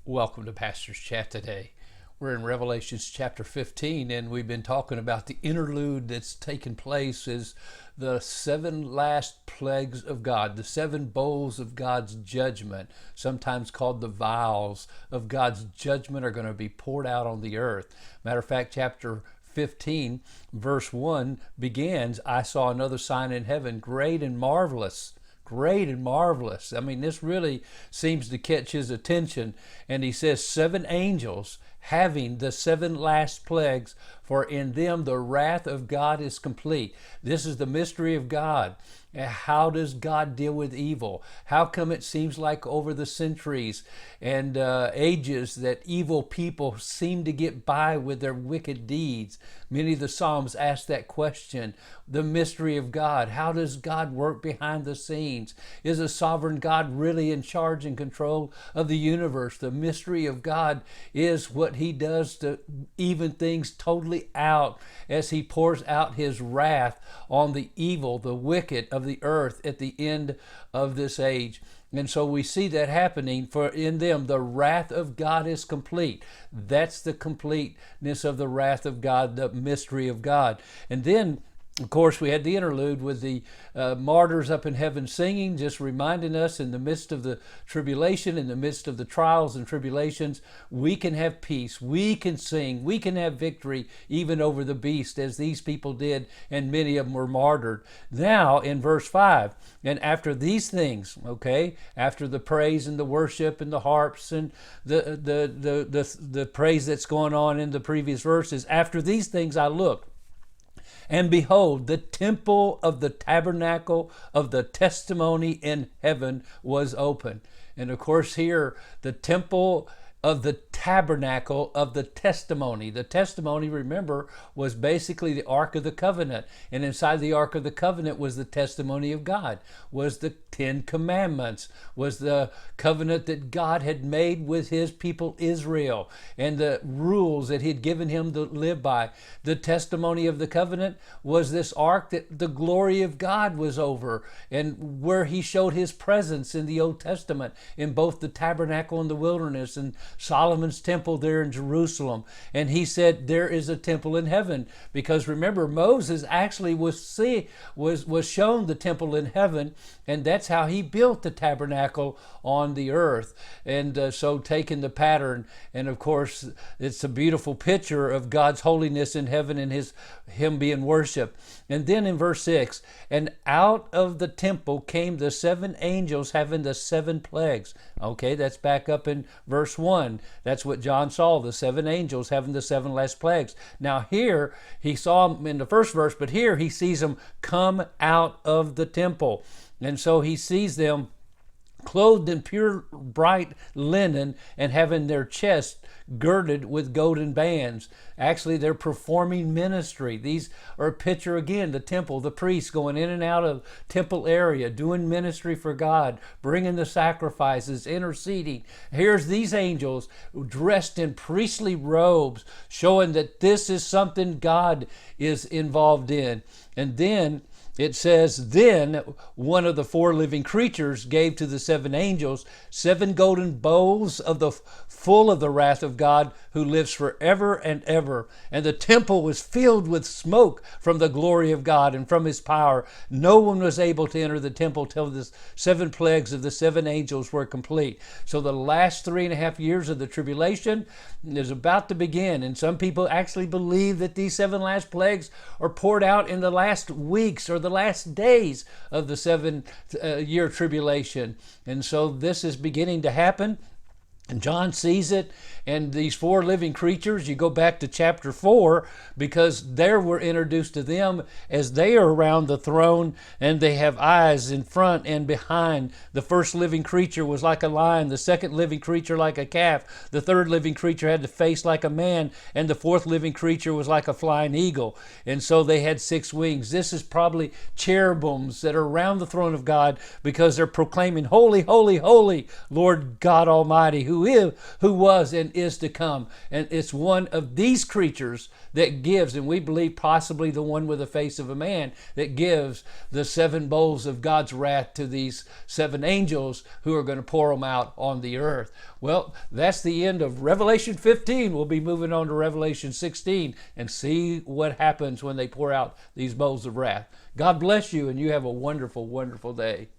Welcome to Pastor's Chat today. We're in Revelations chapter 15, and we've been talking about the interlude that's taken place as the seven last plagues of God, the seven bowls of God's judgment, sometimes called the vials of God's judgment, are going to be poured out on the earth. Matter of fact, chapter 15, verse 1 begins, I saw another sign in heaven, great and marvelous. Great and marvelous. I mean, this really seems to catch his attention. And he says, seven angels having the seven last plagues, for in them the wrath of God is complete. This is the mystery of God. How does God deal with evil? How come it seems like over the centuries and ages that evil people seem to get by with their wicked deeds? Many of the Psalms ask that question. The mystery of God. How does God work behind the scenes? Is a sovereign God really in charge and control of the universe? The mystery of God is what he does to even things totally out as he pours out his wrath on the evil, the wicked of the earth at the end of this age. And so we see that happening, for in them the wrath of God is complete. That's the completeness of the wrath of God, the mystery of God. And then, of course, we had the interlude with the martyrs up in heaven singing, just reminding us in the midst of the tribulation, in the midst of the trials and tribulations, we can have peace, we can sing, we can have victory even over the beast, as these people did, and many of them were martyred. Now, in verse 5, and after these things, okay, after the praise and the worship and the harps and the praise that's going on in the previous verses, after these things I looked, and behold, the temple of the tabernacle of the testimony in heaven was open. And of course here, the temple of the tabernacle of the testimony. The testimony, remember, was basically the Ark of the Covenant. And inside the Ark of the Covenant was the testimony of God, was the 10 Commandments, was the covenant that God had made with his people Israel, and the rules that he'd given him to live by. The testimony of the covenant was this ark that the glory of God was over, and where he showed his presence in the Old Testament, in both the tabernacle in the wilderness and Solomon's temple there in Jerusalem. And he said there is a temple in heaven, because remember, Moses actually was shown the temple in heaven, and that's how he built the tabernacle on the earth. And so taking the pattern, and of course it's a beautiful picture of God's holiness in heaven and him being worshiped. And then in verse 6, and out of the temple came the seven angels having the seven plagues. Okay, that's back up in verse 1. That's what John saw, the seven angels having the seven last plagues. Now here, he saw them in the first verse, but here he sees them come out of the temple. And so he sees them clothed in pure bright linen and having their chests girded with golden bands. Actually, they're performing ministry. These are a picture, again, the temple, the priests going in and out of temple area, doing ministry for God, bringing the sacrifices, interceding. Here's these angels dressed in priestly robes, showing that this is something God is involved in. And then it says, then one of the four living creatures gave to the seven angels 7 golden bowls of the full of the wrath of God, who lives forever and ever. And the temple was filled with smoke from the glory of God and from his power. No one was able to enter the temple till the 7 plagues of the 7 angels were complete. So the last 3.5 years of the tribulation is about to begin. And some people actually believe that these 7 last plagues are poured out in the last weeks or the last days of the 7-year tribulation. And so this is beginning to happen. And John sees it, and these 4 living creatures, you go back to chapter 4, because there we're introduced to them as they are around the throne, and they have eyes in front and behind. The first living creature was like a lion, the second living creature like a calf, the third living creature had the face like a man, and the fourth living creature was like a flying eagle. And so they had 6 wings. This is probably cherubims that are around the throne of God, because they're proclaiming, holy, holy, holy, Lord God Almighty, who who was and is to come. And it's one of these creatures that gives, and we believe possibly the one with the face of a man, that gives the 7 bowls of God's wrath to these 7 angels who are going to pour them out on the earth. Well, that's the end of Revelation 15. We'll be moving on to Revelation 16 and see what happens when they pour out these bowls of wrath. God bless you, and you have a wonderful, wonderful day.